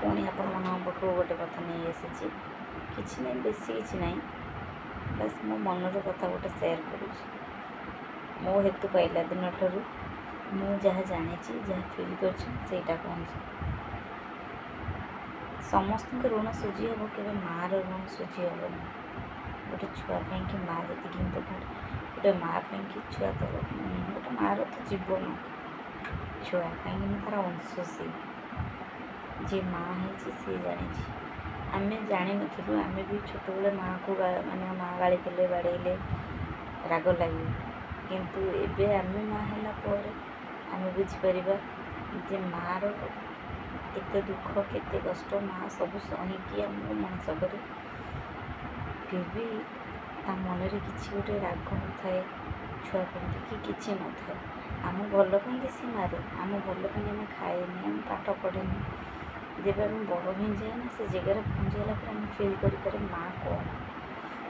पुणी आपण पाखु गोटे कथा नहीं आसी किसी नहीं बेसी किसी नहीं बस मो मनर कथा गोटे सेयार करुँच मो हेतु पाइला दिन ठार मु जहाँ जानी जहाँ फिल करटा कहूँ समस्त ऋण सुझी हम के मार ऋण सुझी हेन गोटे छुआपाई कि माँ जी इम्पोर्टाट गोटे माँ कि छुआ तो गोटे मार तो जीवन छुआ कहीं तार अंश सी जी माँ है सी जानी आम जानी नु आम भी छोट बड़े माँ को माने माँ गाड़ी कले बाड़े राग लगे किंतु एबे आम माँ है आम बुझीपर जे मार केते दुख केते कष्ट माँ सब सहीकि आमको मଣିଷ करे फिर भी ता मन कि गोटे राग न थाए छुआ कि किसी न थाए आम भल कहीं सी मारे आम भल कहीं आम खाएनि आम पाठ पढ़ेनि जब आम बड़ हो जाए ना से जगह पहुँचीगला आम फिल कर माँ कौन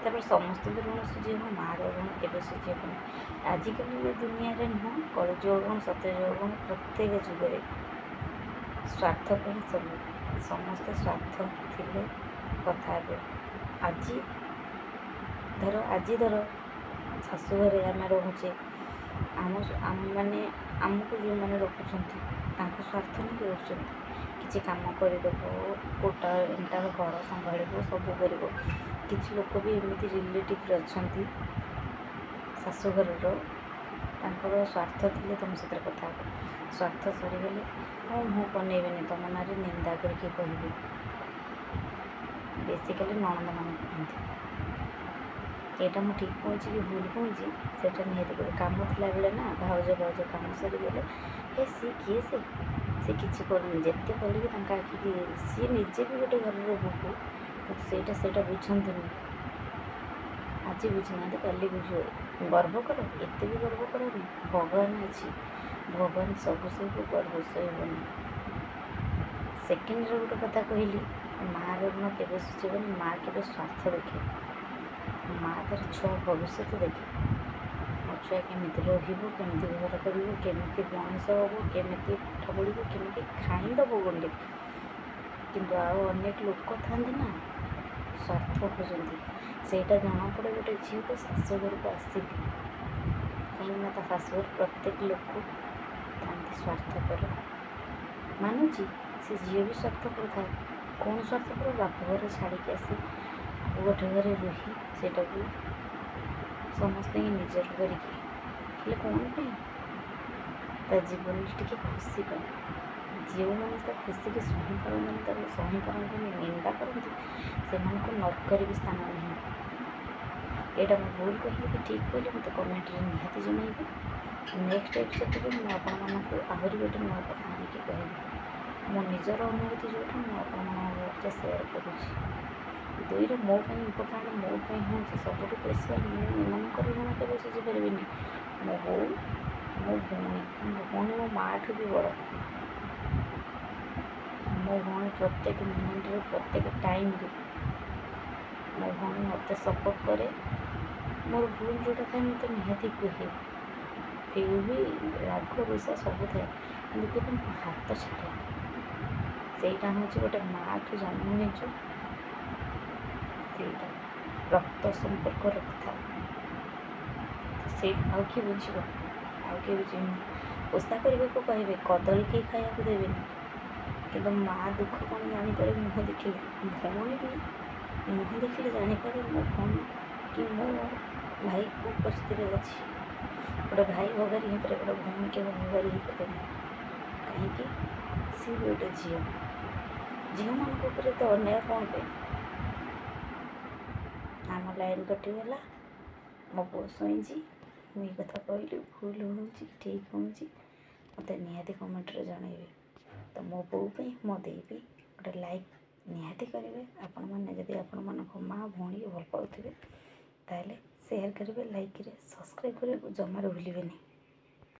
तब समस्त ऋण सुझे हम माँ ऋण के सुझे आजिकल दुनिया नुह कलजुग ऋण सत्यजुग ऋण प्रत्येक जुगे स्वार्थ पर सब समस्ते स्वार्थ थिले कथा आज धर शाशु घरे आम रोचे आम मैंने आमको जो मैंने रखुंट स्वार्थ नहीं रोच किसी कम करदेव कोटा इंटा घर संभाल सब कर किसी लोक भी एमती रिलेटिव अच्छा शाशुघर स्वार्थ थे तुम से कथा स्वार्थ सरीगले हाँ मुँह कनेबे तुम ना निंदा करके कहे बेसिकली नणंद मान कहते यहाँ मुझे ठीक कहूँ कि भूल कहूँ से निहत कर कम थी बेले ना भाउज भाउज कम सरीगले हे सी किए से किसी करते कले भी आखिकी सी निजे भी गोटे घर बोहू से बुझती आज बुझना कल बुझ गर्व कर एत भी गर्व करनी भगवान अच्छी भगवान सब सब गर्व सहबनी सेकेंड गोटे कथा कहली माँ ऋण के सुझेबनी माँ के स्वार्थ देखे माँ तार छुआ भविष्य देखे मो छुआ केमी रमी घर करमी मनीष हम केमी पाठ पढ़ केमी खाईदब गंडे किंतु अनेक लोक था ना स्वार्थ खोजती सेटा जना पड़े गोटे झील को शाशुघर को आसली कहीं शाशुघर प्रत्येक लोक था स्वार्थपर मानुची से झील भी स्वार्थपर था कौन स्वार्थपर बाप घर छाड़ी आसी गोटे घर रही सेटा को समस्त निजर करके कौन ता जीवन टी खुशी पाए जो मैंने खुशी की सही पारती सही पारती निंदा करती से नरकर भी स्थान नहीं यहाँ मैं भूल कहली कि ठीक कहली मत कमेंट निहाती जनइबे नेक्स्ट एपिसोड में मुझे आहरी गोटे नुआ कथा आनिक कहबी मो निजर अनुभूति जोटा मुझे सेयार करुँच दुईरे मो इम्पोर्टाट मो हूँ सब स्पेशल मुझे ऋण के सुझीपारि मो बो मो भौणी मो माँ ठू भी बड़ मो भौणी प्रत्येक मोमेंट प्रत्येक टाइम मो भौणी मत सपोर्ट करे मोर भूल जोटा था मत निहाती कहे फिर भी राग रुषा सब थाए कि हाथ छाड़े से हूँ गोटे माँ ठू जन्म हो रक्त संपर्क कथा से आउ किए बुझ आउ किए बुझे ओषा करने को कहे कदली किए खाया देवे कि माँ दुख कौन जापर मुँह देखिले भौणी भी मुँह देखिले जापर मो भौणी कि मो भाई को परिस्थिति अच्छी गोटे भाई भगारी हो पारे गोटे भौणी के भगारी हो पारे कहीं सी भी गोटे झील मान तो अन्याय कौन पे आम लाइन कटिगला मो पुओ शोची मुझे कथा कहली भूल हो ठीक हो मत निहाती कमेंट जनइबे तो मो बो मो दे गोटे लाइक निहाती करेंगे आपण मैंने जदि आपण मान माँ भौणी भल पाथे ताले शेयर करेंगे लाइक सब्सक्राइब करने जमार भूलें।